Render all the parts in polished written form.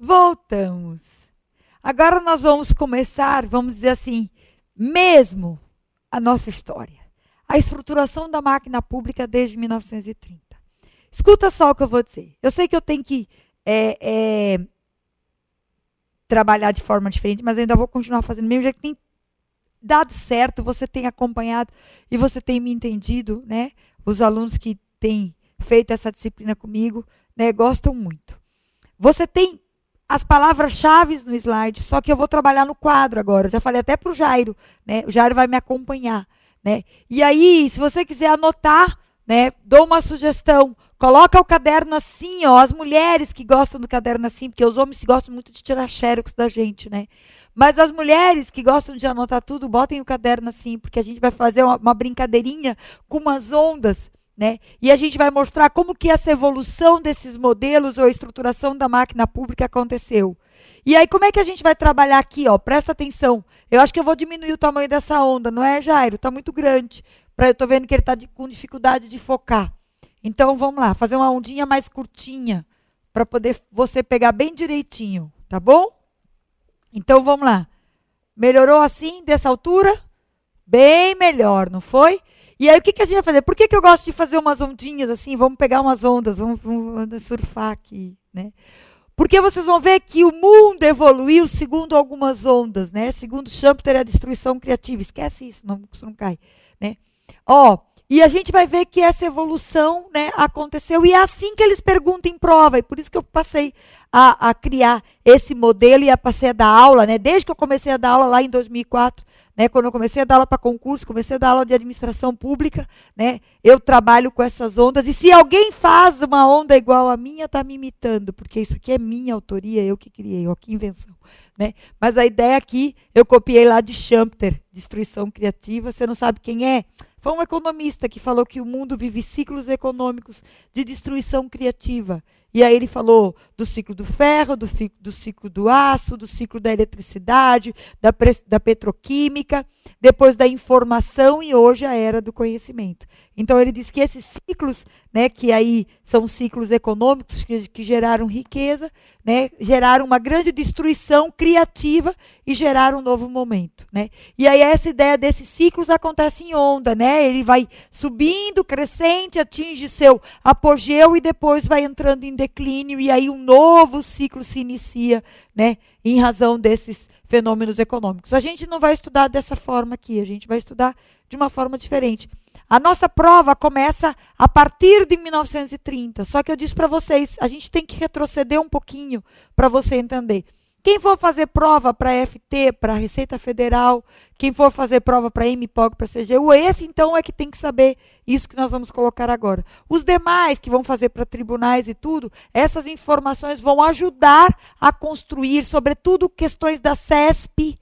Voltamos. Agora nós vamos começar, vamos dizer assim, mesmo a nossa história. A estruturação da máquina pública desde 1930. Escuta só o que eu vou dizer. Eu sei que eu tenho que trabalhar de forma diferente, mas eu ainda vou continuar fazendo mesmo, já que tem dado certo, você tem acompanhado e você tem me entendido, né? Os alunos que têm feito essa disciplina comigo, né, gostam muito. Você tem as palavras-chave no slide, só que eu vou trabalhar no quadro agora. Já falei até para o Jairo, né? O Jairo vai me acompanhar, né? E aí, se você quiser anotar, né, dou uma sugestão. Coloca o caderno assim, ó, as mulheres que gostam do caderno assim, porque os homens gostam muito de tirar xerox da gente, né? Mas as mulheres que gostam de anotar tudo, botem o caderno assim, porque a gente vai fazer uma brincadeirinha com umas ondas, né? E a gente vai mostrar como que essa evolução desses modelos ou a estruturação da máquina pública aconteceu. E aí, como é que a gente vai trabalhar aqui, ó? Presta atenção. Eu acho que eu vou diminuir o tamanho dessa onda, não é, Jairo? Está muito grande. Eu estou vendo que ele está com dificuldade de focar. Então, vamos lá, fazer uma ondinha mais curtinha, para poder você pegar bem direitinho, tá bom? Então, vamos lá. Melhorou assim, dessa altura? Bem melhor, não foi? E aí, o que a gente vai fazer? Por que eu gosto de fazer umas ondinhas assim? Vamos pegar umas ondas, vamos surfar aqui, né? Porque vocês vão ver que o mundo evoluiu segundo algumas ondas, né? Segundo Schumpeter, a destruição criativa. Esquece isso, isso não cai, né? Ó, e a gente vai ver que essa evolução, né, aconteceu, e é assim que eles perguntam em prova, e por isso que eu passei a criar esse modelo e passei a dar aula, né, desde que eu comecei a dar aula lá em 2004, né, quando eu comecei a dar aula para concurso, comecei a dar aula de administração pública, né, eu trabalho com essas ondas, e se alguém faz uma onda igual a minha, está me imitando, porque isso aqui é minha autoria, eu que criei, ó, que invenção. Né? Mas a ideia aqui, eu copiei lá de Schumpeter, destruição criativa, você não sabe quem é? Foi um economista que falou que o mundo vive ciclos econômicos de destruição criativa. E aí ele falou do ciclo do ferro, do ciclo do aço, do ciclo da eletricidade, da petroquímica, depois da informação e hoje a era do conhecimento. Então ele diz que esses ciclos, né, que aí são ciclos econômicos que geraram riqueza, né, geraram uma grande destruição criativa e geraram um novo momento. Né? E aí essa ideia desses ciclos acontece em onda, né? Ele vai subindo, crescente, atinge seu apogeu e depois vai entrando em declínio e aí um novo ciclo se inicia, né, em razão desses fenômenos econômicos. A gente não vai estudar dessa forma aqui, a gente vai estudar de uma forma diferente. A nossa prova começa a partir de 1930, só que eu disse para vocês, a gente tem que retroceder um pouquinho para você entender. Quem for fazer prova para FT, para Receita Federal, quem for fazer prova para MPOG, para CGU, esse então é que tem que saber isso que nós vamos colocar agora. Os demais que vão fazer para tribunais e tudo, essas informações vão ajudar a construir, sobretudo questões da CESP,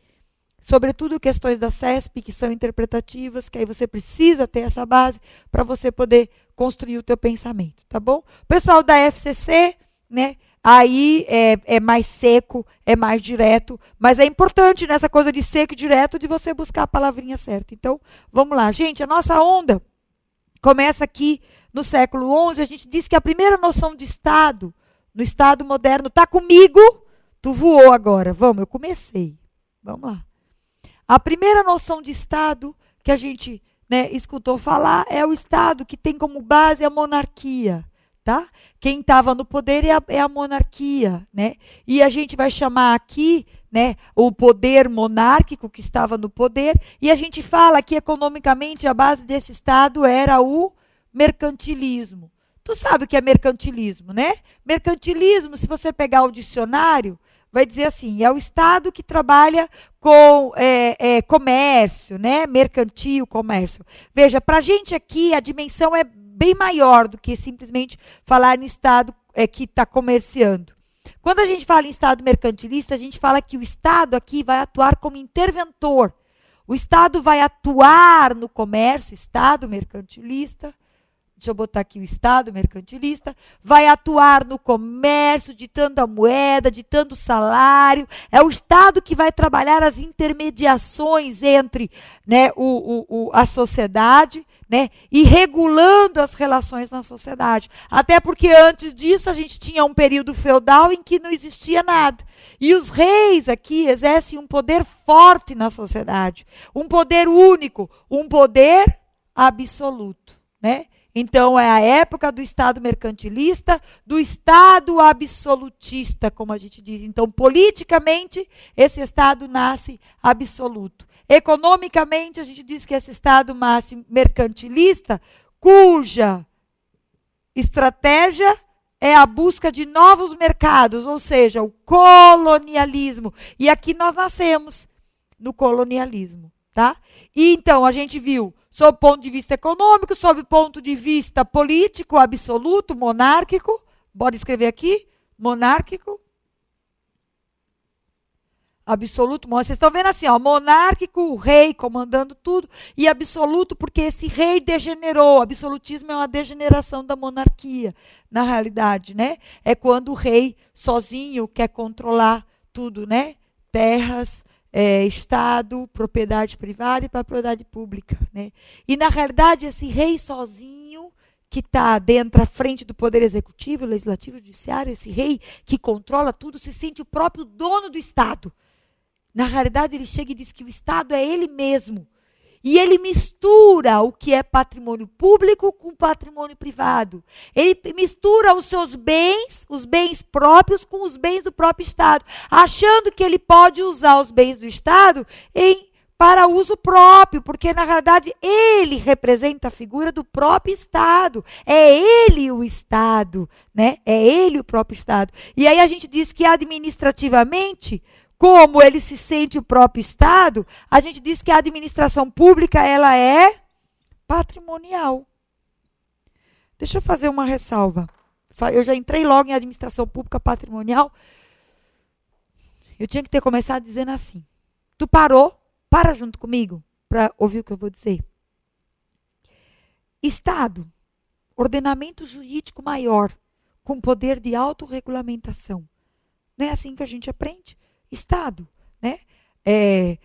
que são interpretativas, que aí você precisa ter essa base para você poder construir o teu pensamento, tá bom? O pessoal da FCC, né? Aí é mais seco, é mais direto, mas é importante nessa coisa de seco e direto de você buscar a palavrinha certa. Então, vamos lá. Gente, a nossa onda começa aqui no século XI. A gente diz que a primeira noção de Estado, no Estado moderno, está comigo, tu voou agora. Vamos, eu comecei. Vamos lá. A primeira noção de Estado que a gente, né, escutou falar é o Estado que tem como base a monarquia. Tá? Quem estava no poder é a monarquia, né? E a gente vai chamar aqui, né, o poder monárquico que estava no poder, e a gente fala que economicamente a base desse Estado era o mercantilismo. Tu sabe o que é mercantilismo, né? Mercantilismo, se você pegar o dicionário, vai dizer assim, é o Estado que trabalha com comércio, né? Mercantil, comércio. Veja, para a gente aqui a dimensão é bem maior do que simplesmente falar no Estado que está comerciando. Quando a gente fala em Estado mercantilista, a gente fala que o Estado aqui vai atuar como interventor. O Estado vai atuar no comércio, Estado mercantilista, deixa eu botar aqui o Estado mercantilista, vai atuar no comércio, ditando a moeda, ditando o salário. É o Estado que vai trabalhar as intermediações entre, né, a sociedade, né, e regulando as relações na sociedade. Até porque antes disso a gente tinha um período feudal em que não existia nada. E os reis aqui exercem um poder forte na sociedade, um poder único, um poder absoluto, né? Então, é a época do Estado mercantilista, do Estado absolutista, como a gente diz. Então, politicamente, esse Estado nasce absoluto. Economicamente, a gente diz que esse Estado nasce mercantilista, cuja estratégia é a busca de novos mercados, ou seja, o colonialismo. E aqui nós nascemos no colonialismo, tá? E então, a gente viu sob o ponto de vista econômico, sob o ponto de vista político, absoluto, monárquico. Bora escrever aqui? Monárquico. Absoluto. Vocês estão vendo assim, ó, monárquico, o rei comandando tudo, e absoluto porque esse rei degenerou. O absolutismo é uma degeneração da monarquia, na realidade, né? É quando o rei sozinho quer controlar tudo, né? Terras, Estado, propriedade privada e propriedade pública, né? E, na realidade, esse rei sozinho, que está dentro, à frente do poder executivo, legislativo, judiciário, esse rei que controla tudo, se sente o próprio dono do Estado. Na realidade, ele chega e diz que o Estado é ele mesmo. E ele mistura o que é patrimônio público com patrimônio privado. Ele mistura os seus bens, os bens próprios, com os bens do próprio Estado, achando que ele pode usar os bens do Estado para uso próprio, porque, na realidade, ele representa a figura do próprio Estado. É ele o Estado, né? É ele o próprio Estado. E aí a gente diz que administrativamente, como ele se sente o próprio Estado, a gente diz que a administração pública ela é patrimonial. Deixa eu fazer uma ressalva. Eu já entrei logo em administração pública patrimonial. Eu tinha que ter começado dizendo assim. Tu parou? Para junto comigo para ouvir o que eu vou dizer. Estado, ordenamento jurídico maior, com poder de autorregulamentação. Não é assim que a gente aprende? Estado, né? É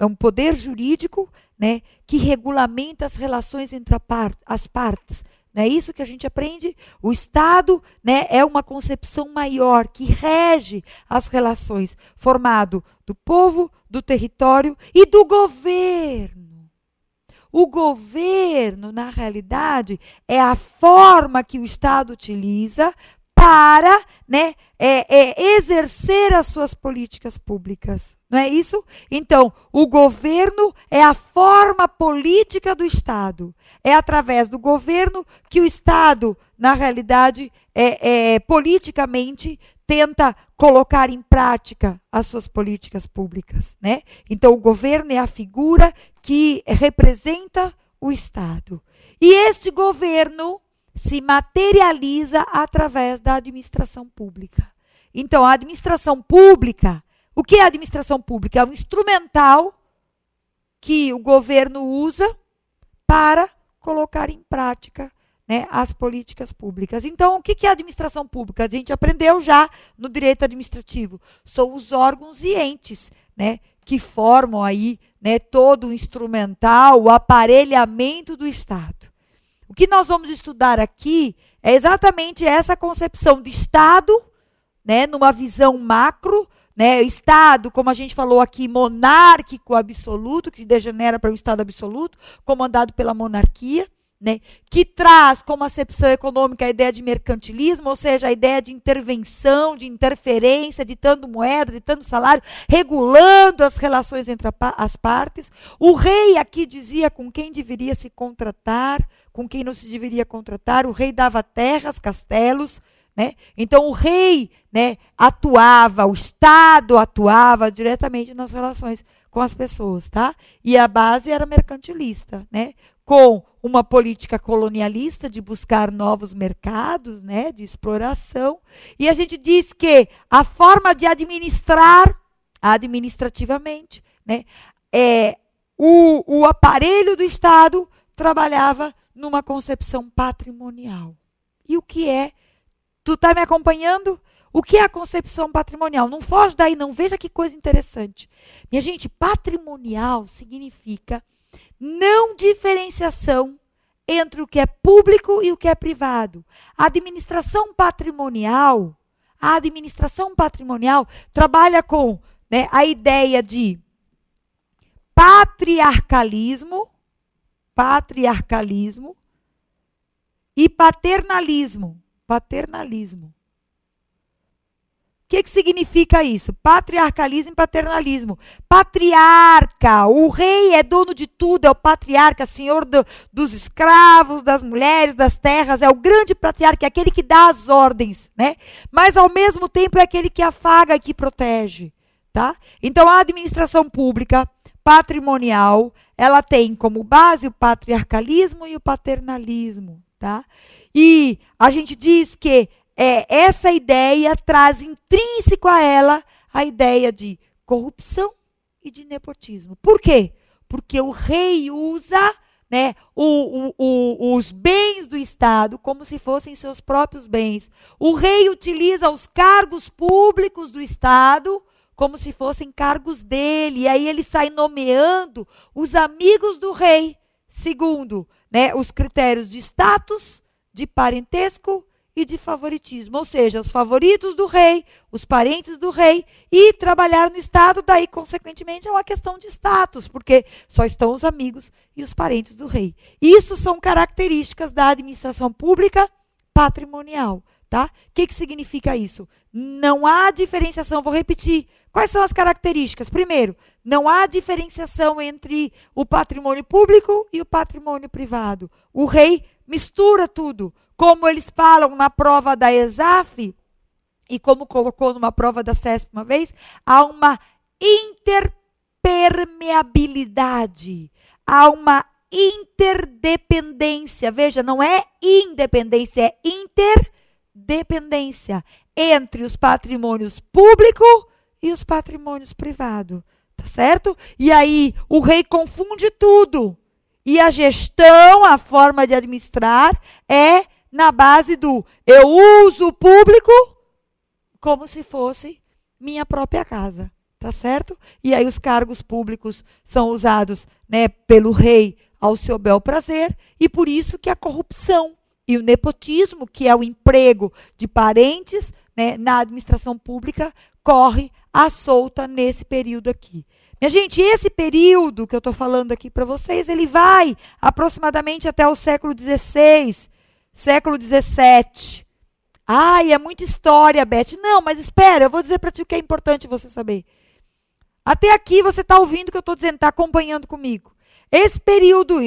um poder jurídico, né, que regulamenta as relações entre as partes. Não é isso que a gente aprende? O Estado, né, é uma concepção maior que rege as relações, formado do povo, do território e do governo. O governo, na realidade, é a forma que o Estado utiliza para, né, exercer as suas políticas públicas. Não é isso? Então, o governo é a forma política do Estado. É através do governo que o Estado, na realidade, politicamente, tenta colocar em prática as suas políticas públicas, né? Então, o governo é a figura que representa o Estado. E este governo se materializa através da administração pública. Então, a administração pública, o que é a administração pública? É um instrumental que o governo usa para colocar em prática, né, as políticas públicas. Então, o que é a administração pública? A gente aprendeu já no direito administrativo. São os órgãos e entes, né, que formam aí, né, todo o instrumental, o aparelhamento do Estado. O que nós vamos estudar aqui é exatamente essa concepção de Estado, né, numa visão macro, né, Estado, como a gente falou aqui, monárquico absoluto, que degenera para o Estado absoluto, comandado pela monarquia, né, que traz como acepção econômica a ideia de mercantilismo, ou seja, a ideia de intervenção, de interferência, ditando moeda, ditando salário, regulando as relações entre as partes. O rei aqui dizia com quem deveria se contratar, com quem não se deveria contratar. O rei dava terras, castelos, né? Então o rei, né, atuava, o Estado atuava diretamente nas relações com as pessoas, tá? E a base era mercantilista, né? Com uma política colonialista de buscar novos mercados, né, de exploração. E a gente diz que a forma de administrar administrativamente, né, o aparelho do Estado trabalhava numa concepção patrimonial. E o que é? Tu está me acompanhando? O que é a concepção patrimonial? Não foge daí, não. Veja que coisa interessante. Minha gente, patrimonial significa não diferenciação entre o que é público e o que é privado. A administração patrimonial trabalha com, né, a ideia de patriarcalismo e paternalismo. O que significa isso? Patriarcalismo e paternalismo. Patriarca, o rei é dono de tudo, é o patriarca, senhor dos escravos, das mulheres, das terras, é o grande patriarca, é aquele que dá as ordens, né? Mas ao mesmo tempo é aquele que afaga e que protege, tá? Então a administração pública patrimonial, ela tem como base o patriarcalismo e o paternalismo, tá? E a gente diz que essa ideia traz intrínseco a ela a ideia de corrupção e de nepotismo. Por quê? Porque o rei usa, né, os bens do Estado como se fossem seus próprios bens. O rei utiliza os cargos públicos do Estado como se fossem cargos dele. E aí ele sai nomeando os amigos do rei, segundo, né, os critérios de status, de parentesco e de favoritismo, ou seja, os favoritos do rei, os parentes do rei, e trabalhar no Estado, daí, consequentemente, é uma questão de status, porque só estão os amigos e os parentes do rei. Isso são características da administração pública patrimonial, tá? O que significa isso? Não há diferenciação, vou repetir. Quais são as características? Primeiro, não há diferenciação entre o patrimônio público e o patrimônio privado. O rei mistura tudo. Como eles falam na prova da ESAF, e como colocou numa prova da CESP uma vez, há uma interpermeabilidade, há uma interdependência. Veja, não é independência, é interdependência entre os patrimônios públicos e os patrimônios privados, tá certo? E aí o rei confunde tudo. E a gestão, a forma de administrar é na base do eu uso o público como se fosse minha própria casa, tá certo? E aí os cargos públicos são usados, né, pelo rei ao seu bel prazer, e por isso que a corrupção e o nepotismo, que é o emprego de parentes, né, na administração pública, corre à solta nesse período aqui. Minha gente, esse período que eu estou falando aqui para vocês, ele vai aproximadamente até o século XVI, século XVII. Ai, é muita história, Beth. Não, mas espera, eu vou dizer para ti o que é importante você saber. Até aqui você está ouvindo o que eu estou dizendo, está acompanhando comigo. Esse período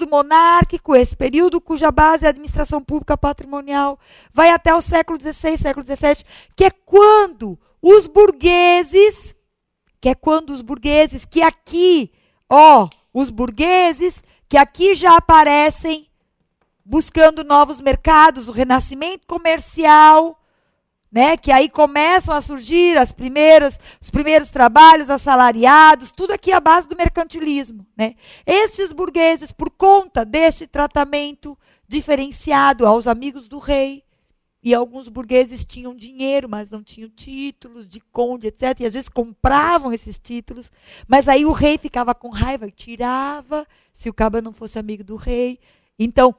monárquico, esse período cuja base é a administração pública patrimonial, vai até o século XVI, século XVII, que é quando os burgueses, os burgueses que aqui já aparecem buscando novos mercados, o renascimento comercial, né, que aí começam a surgir os primeiros trabalhos assalariados, tudo aqui à base do mercantilismo, né? Estes burgueses, por conta deste tratamento diferenciado aos amigos do rei, e alguns burgueses tinham dinheiro, mas não tinham títulos de conde, etc. E às vezes compravam esses títulos, mas aí o rei ficava com raiva e tirava, se o caba não fosse amigo do rei. Então,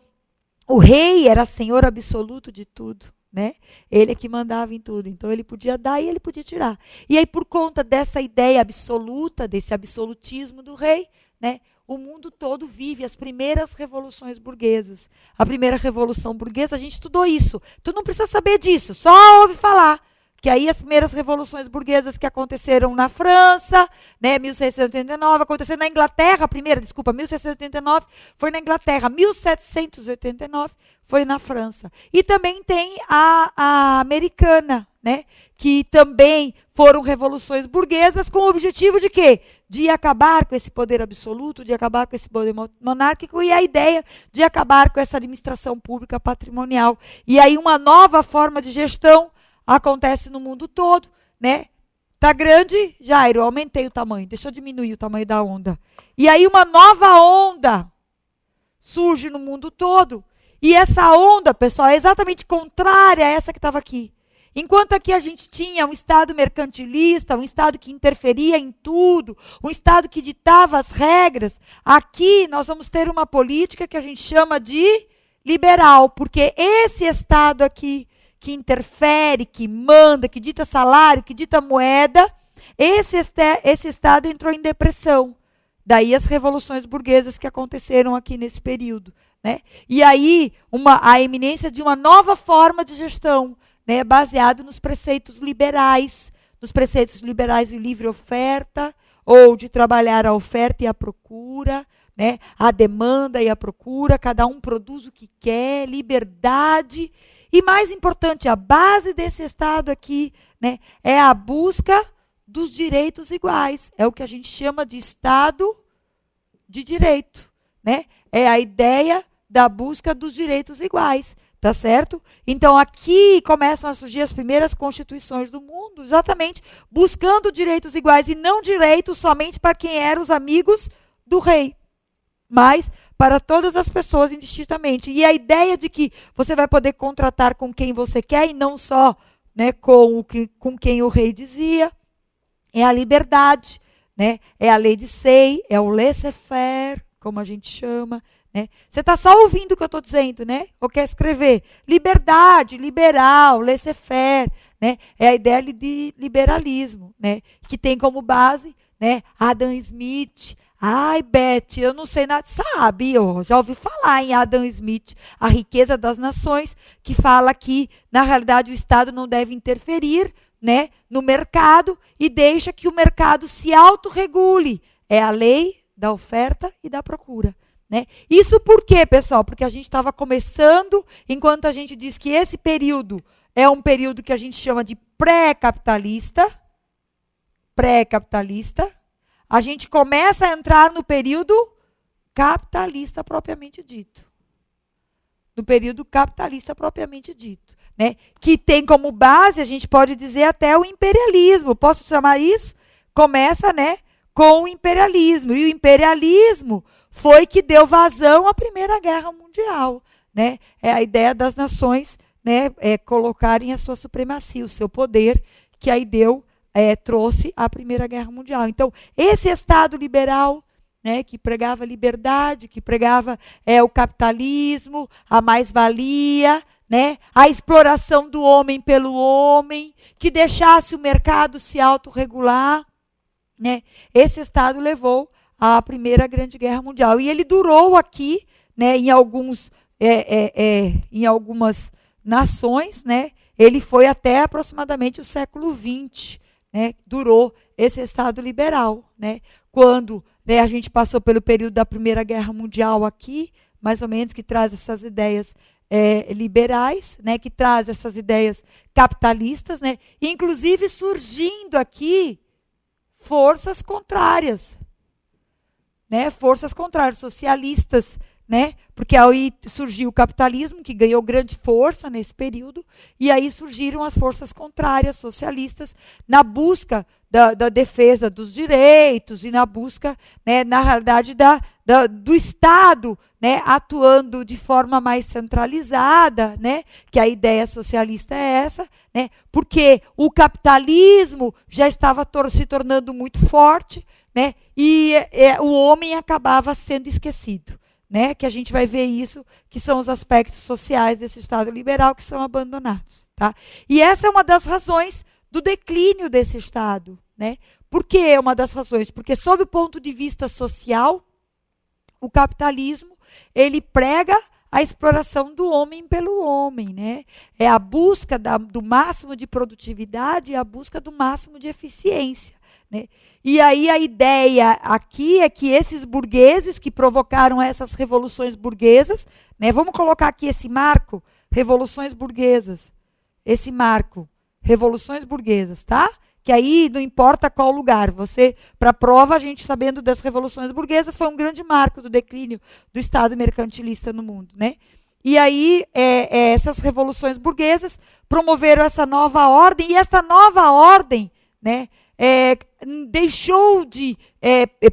o rei era senhor absoluto de tudo, né? Ele é que mandava em tudo. Então, ele podia dar e ele podia tirar. E aí, por conta dessa ideia absoluta, desse absolutismo do rei, né, o mundo todo vive as primeiras revoluções burguesas. A primeira revolução burguesa, a gente estudou isso. Tu não precisa saber disso, só ouve falar. Que aí as primeiras revoluções burguesas que aconteceram na França, né, 1689, aconteceu na Inglaterra, 1689 foi na Inglaterra, 1789 foi na França. E também tem a americana, né, que também foram revoluções burguesas com o objetivo de quê? De acabar com esse poder absoluto, de acabar com esse poder monárquico e a ideia de acabar com essa administração pública patrimonial. E aí uma nova forma de gestão acontece no mundo todo, né? Tá grande? Jairo, eu aumentei o tamanho. Deixa eu diminuir o tamanho da onda. E aí uma nova onda surge no mundo todo. E essa onda, pessoal, é exatamente contrária a essa que estava aqui. Enquanto aqui a gente tinha um Estado mercantilista, um Estado que interferia em tudo, um Estado que ditava as regras, aqui nós vamos ter uma política que a gente chama de liberal, porque esse Estado aqui, que interfere, que manda, que dita salário, que dita moeda, esse Estado entrou em depressão. Daí as revoluções burguesas que aconteceram aqui nesse período. Né? E aí a eminência de uma nova forma de gestão, né, baseado nos preceitos liberais de livre oferta, ou de trabalhar a oferta e a procura, né, a demanda e a procura, cada um produz o que quer, liberdade. E mais importante, a base desse Estado aqui, né, é a busca dos direitos iguais. É o que a gente chama de Estado de direito. Né? É a ideia da busca dos direitos iguais. Tá certo? Então, aqui começam a surgir as primeiras constituições do mundo, exatamente buscando direitos iguais, e não direitos somente para quem eram os amigos do rei, mas para todas as pessoas indistintamente. E a ideia de que você vai poder contratar com quem você quer, e não só, né, com quem o rei dizia, é a liberdade, né? É a lei de Say, é o laissez-faire, como a gente chama. Né? Você está só ouvindo o que eu estou dizendo, né? Ou quer escrever? Liberdade, liberal, laissez-faire. Né? É a ideia de liberalismo, né? Que tem como base, né, Adam Smith. Ai, Beth, eu não sei nada. Sabe, eu já ouvi falar em Adam Smith, A Riqueza das Nações, que fala que, na realidade, o Estado não deve interferir, né, no mercado, e deixa que o mercado se autorregule. É a lei da oferta e da procura. Né? Isso por quê, pessoal? Porque a gente estava começando, enquanto a gente diz que esse período é um período que a gente chama de pré-capitalista, a gente começa a entrar no período capitalista propriamente dito. No período capitalista propriamente dito. Né? Que tem como base, a gente pode dizer até o imperialismo. Posso chamar isso? Começa, né, com o imperialismo. E o imperialismo foi que deu vazão à Primeira Guerra Mundial. Né? É a ideia das nações, né, colocarem a sua supremacia, o seu poder, que aí trouxe a Primeira Guerra Mundial. Então, esse Estado liberal, né, que pregava liberdade, que pregava o capitalismo, a mais-valia, né, a exploração do homem pelo homem, que deixasse o mercado se autorregular, né, esse Estado levou à Primeira Grande Guerra Mundial. E ele durou aqui, né, em algumas nações, né, ele foi até aproximadamente o século XX, né, durou esse Estado liberal. Né, quando, né, a gente passou pelo período da Primeira Guerra Mundial aqui, mais ou menos, que traz essas ideias liberais, né, que traz essas ideias capitalistas, né, inclusive surgindo aqui forças contrárias. Né, forças contrárias, socialistas, né, porque aí surgiu o capitalismo, que ganhou grande força nesse período, e aí surgiram as forças contrárias, socialistas, na busca da defesa dos direitos e na busca, né, na realidade, do Estado, né, atuando de forma mais centralizada, né, que a ideia socialista é essa, né, porque o capitalismo já estava se tornando muito forte, né, e o homem acabava sendo esquecido. Né, que a gente vai ver isso, que são os aspectos sociais desse Estado liberal que são abandonados. Tá? E essa é uma das razões do declínio desse Estado. Né? Por que é uma das razões? Porque, sob o ponto de vista social, o capitalismo ele prega a exploração do homem pelo homem. Né? É a busca do máximo de produtividade e a busca do máximo de eficiência. Né? E aí a ideia aqui é que esses burgueses que provocaram essas revoluções burguesas, né, vamos colocar aqui esse marco, revoluções burguesas, esse marco, revoluções burguesas, tá? Que aí não importa qual lugar, para a prova, a gente sabendo das revoluções burguesas, foi um grande marco do declínio do Estado mercantilista no mundo, né? E aí essas revoluções burguesas promoveram essa nova ordem, e essa nova ordem, né, deixou de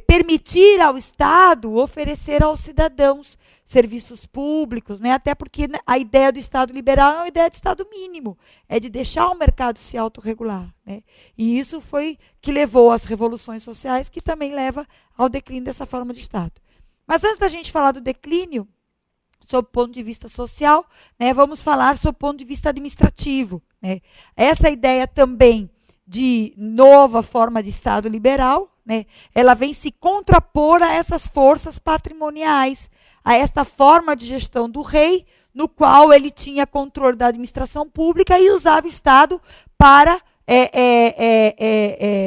permitir ao Estado oferecer aos cidadãos serviços públicos, né? Até porque a ideia do Estado liberal é uma ideia de Estado mínimo, é de deixar o mercado se autorregular, né? E isso foi que levou às revoluções sociais, que também leva ao declínio dessa forma de Estado. Mas antes da gente falar do declínio, sob o ponto de vista social, né, vamos falar sob o ponto de vista administrativo, né? Essa ideia também de nova forma de Estado liberal, né, ela vem se contrapor a essas forças patrimoniais, a esta forma de gestão do rei, no qual ele tinha controle da administração pública e usava o Estado para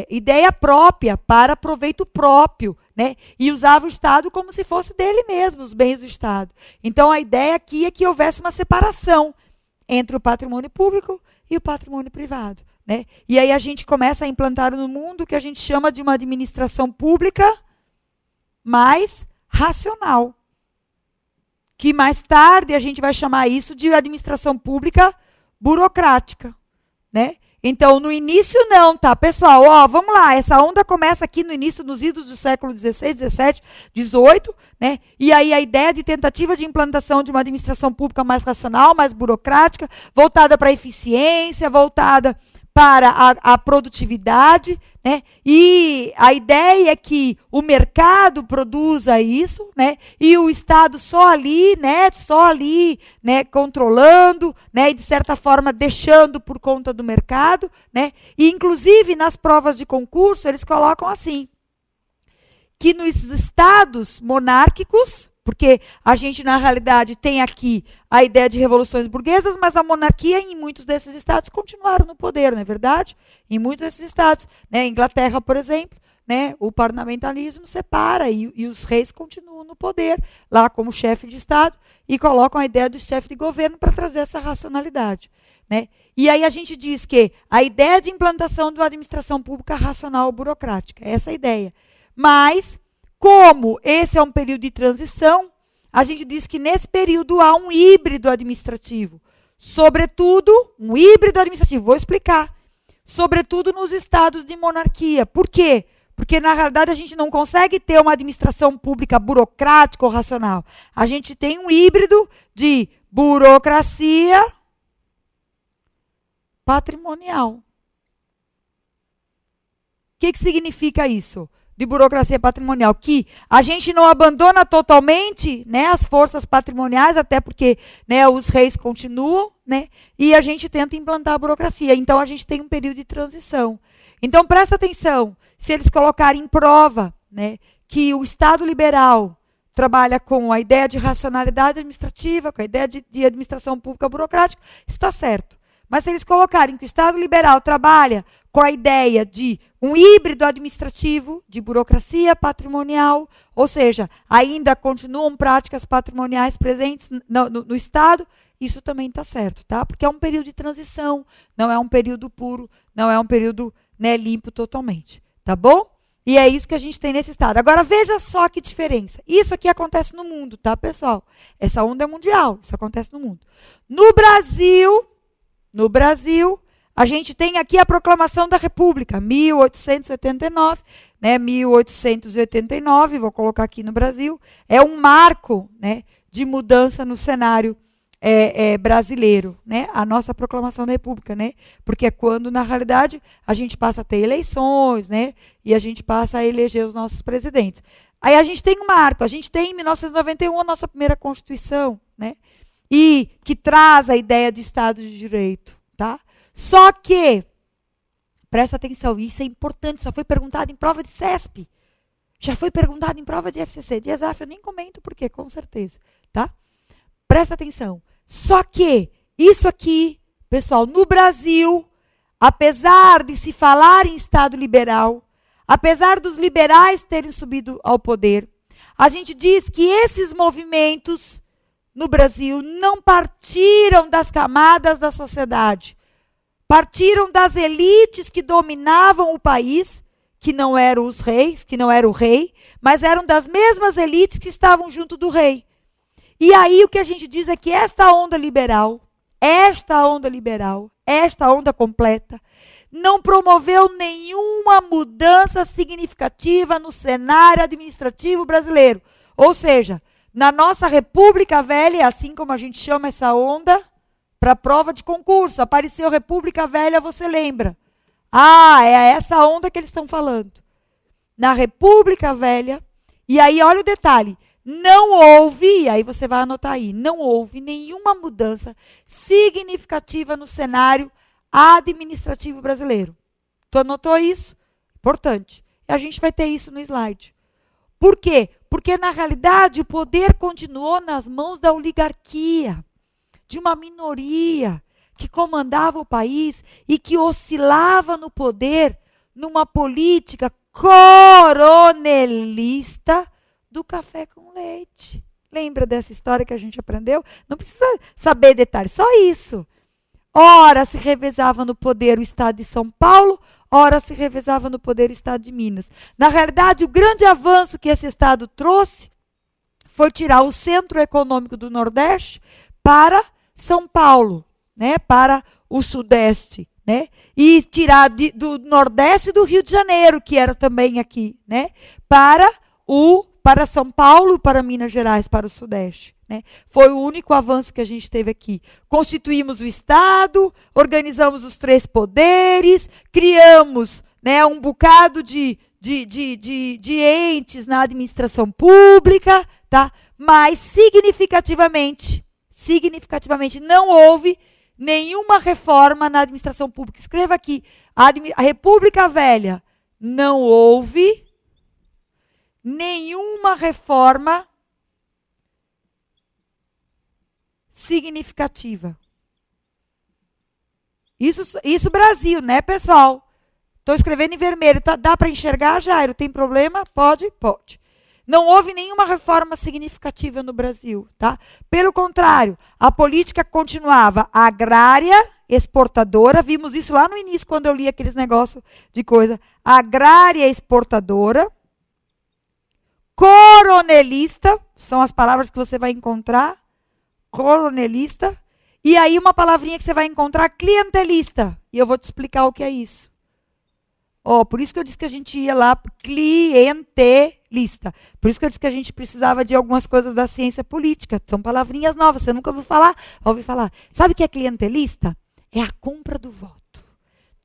ideia própria, para proveito próprio, né? E usava o Estado como se fosse dele mesmo, os bens do Estado. Então, a ideia aqui é que houvesse uma separação entre o patrimônio público e o patrimônio privado, né? E aí a gente começa a implantar no mundo o que a gente chama de uma administração pública mais racional, que mais tarde a gente vai chamar isso de administração pública burocrática, né? Então, no início não, tá, pessoal? Ó, vamos lá, essa onda começa aqui no início, nos idos do século XVI, XVII, XVIII, né? E aí a ideia de tentativa de implantação de uma administração pública mais racional, mais burocrática, voltada para a eficiência, voltada para a produtividade, né? E a ideia é que o mercado produza isso, né? E o Estado só ali, né, controlando, né, e de certa forma deixando por conta do mercado, né? E inclusive nas provas de concurso eles colocam assim, que nos estados monárquicos, porque a gente, na realidade, tem aqui a ideia de revoluções burguesas, mas a monarquia, em muitos desses estados, continuaram no poder, não é verdade? Em muitos desses estados. Né? Inglaterra, por exemplo, né? O parlamentarismo separa e os reis continuam no poder, lá como chefe de Estado, e colocam a ideia do chefe de governo para trazer essa racionalidade. Né? E aí a gente diz que a ideia de implantação de uma administração pública racional burocrática, essa é a ideia. Mas, como esse é um período de transição, a gente diz que nesse período há um híbrido administrativo. Sobretudo, um híbrido administrativo. Vou explicar. Sobretudo nos estados de monarquia. Por quê? Porque, na realidade, a gente não consegue ter uma administração pública burocrática ou racional. A gente tem um híbrido de burocracia patrimonial. O que significa isso? De burocracia patrimonial, que a gente não abandona totalmente, né, as forças patrimoniais, até porque, né, os reis continuam, né, e a gente tenta implantar a burocracia. Então, a gente tem um período de transição. Então, presta atenção, se eles colocarem em prova, né, que o Estado liberal trabalha com a ideia de racionalidade administrativa, com a ideia de administração pública burocrática, está certo. Mas se eles colocarem que o Estado liberal trabalha com a ideia de um híbrido administrativo, de burocracia patrimonial, ou seja, ainda continuam práticas patrimoniais presentes no Estado, isso também está certo, tá? Porque é um período de transição, não é um período puro, não é um período, né, limpo totalmente, tá bom? E é isso que a gente tem nesse Estado. Agora, veja só que diferença. Isso aqui acontece no mundo, tá, pessoal? Essa onda é mundial, isso acontece no mundo. No Brasil, a gente tem aqui a Proclamação da República, 1889, né, 1889, vou colocar aqui no Brasil, é um marco, né, de mudança no cenário brasileiro, né, a nossa Proclamação da República, né, porque é quando, na realidade, a gente passa a ter eleições, né, e a gente passa a eleger os nossos presidentes. Aí a gente tem um marco, a gente tem em 1991 a nossa primeira Constituição, né, e que traz a ideia de Estado de Direito, tá? Só que, presta atenção, isso é importante, só foi perguntado em prova de CESP, já foi perguntado em prova de FCC, de ESAF, eu nem comento por quê, com certeza, tá? Presta atenção, só que isso aqui, pessoal, no Brasil, apesar de se falar em Estado liberal, apesar dos liberais terem subido ao poder, a gente diz que esses movimentos no Brasil não partiram das camadas da sociedade, partiram das elites que dominavam o país, que não eram os reis, que não era o rei, mas eram das mesmas elites que estavam junto do rei. E aí o que a gente diz é que esta onda liberal, esta onda completa, não promoveu nenhuma mudança significativa no cenário administrativo brasileiro. Ou seja, na nossa República Velha, é assim como a gente chama essa onda, para prova de concurso, apareceu República Velha, você lembra? Ah, é essa onda que eles estão falando. Na República Velha, e aí olha o detalhe, não houve, aí você vai anotar aí, não houve nenhuma mudança significativa no cenário administrativo brasileiro. Tu anotou isso? Importante. E a gente vai ter isso no slide. Por quê? Porque, na realidade, o poder continuou nas mãos da oligarquia, de uma minoria que comandava o país e que oscilava no poder numa política coronelista do café com leite. Lembra dessa história que a gente aprendeu? Não precisa saber detalhes, só isso. Ora se revezava no poder o Estado de São Paulo, ora se revezava no poder o Estado de Minas. Na realidade, o grande avanço que esse Estado trouxe foi tirar o centro econômico do Nordeste para São Paulo, né, para o Sudeste, né, e tirar do Nordeste do Rio de Janeiro, que era também aqui, né, para São Paulo, para Minas Gerais, para o Sudeste. Né? Foi o único avanço que a gente teve aqui. Constituímos o Estado, organizamos os 3 poderes, criamos, né, um bocado de entes na administração pública, tá? Mas significativamente não houve nenhuma reforma na administração pública. Escreva aqui, a República Velha, não houve nenhuma reforma significativa. Isso Brasil, né, pessoal? Estou escrevendo em vermelho. Tá, dá para enxergar, Jairo? Tem problema? Pode? Pode. Não houve nenhuma reforma significativa no Brasil, tá? Pelo contrário, a política continuava agrária, exportadora. Vimos isso lá no início, quando eu li aqueles negócios de coisa. Agrária, exportadora. Coronelista, são as palavras que você vai encontrar. Coronelista, e aí uma palavrinha que você vai encontrar, clientelista. E eu vou te explicar o que é isso. Por isso que eu disse que a gente ia lá, clientelista. Por isso que eu disse que a gente precisava de algumas coisas da ciência política. São palavrinhas novas, você nunca ouviu falar? Ouvi falar. Sabe o que é clientelista? É a compra do voto.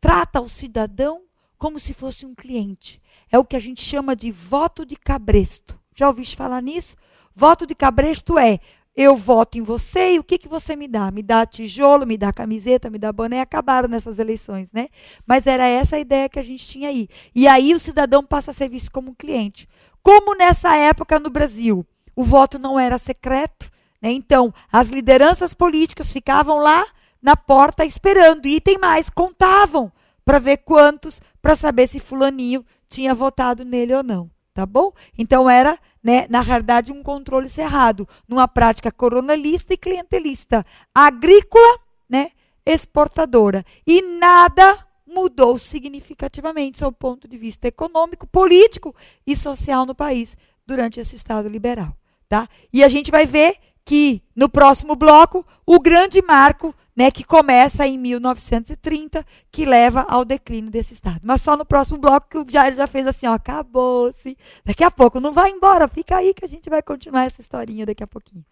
Trata o cidadão como se fosse um cliente. É o que a gente chama de voto de cabresto. Já ouviste falar nisso? Voto de cabresto é: eu voto em você e o que você me dá? Me dá tijolo, me dá camiseta, me dá boné. Acabaram nessas eleições, né? Mas era essa a ideia que a gente tinha aí. E aí o cidadão passa a ser visto como um cliente. Como nessa época no Brasil, o voto não era secreto, né? Então, as lideranças políticas ficavam lá na porta esperando. E tem mais, contavam para ver quantos, para saber se fulaninho tinha votado nele ou não. Tá bom? Então era, né, na realidade, um controle cerrado, numa prática coronelista e clientelista, agrícola, né, exportadora. E nada mudou significativamente sob o ponto de vista econômico, político e social no país durante esse Estado liberal. Tá? E a gente vai ver que, no próximo bloco, o grande marco, né, que começa em 1930, que leva ao declínio desse Estado. Mas só no próximo bloco, que o Jair já fez assim, ó, acabou-se. Daqui a pouco, não vai embora, fica aí que a gente vai continuar essa historinha daqui a pouquinho.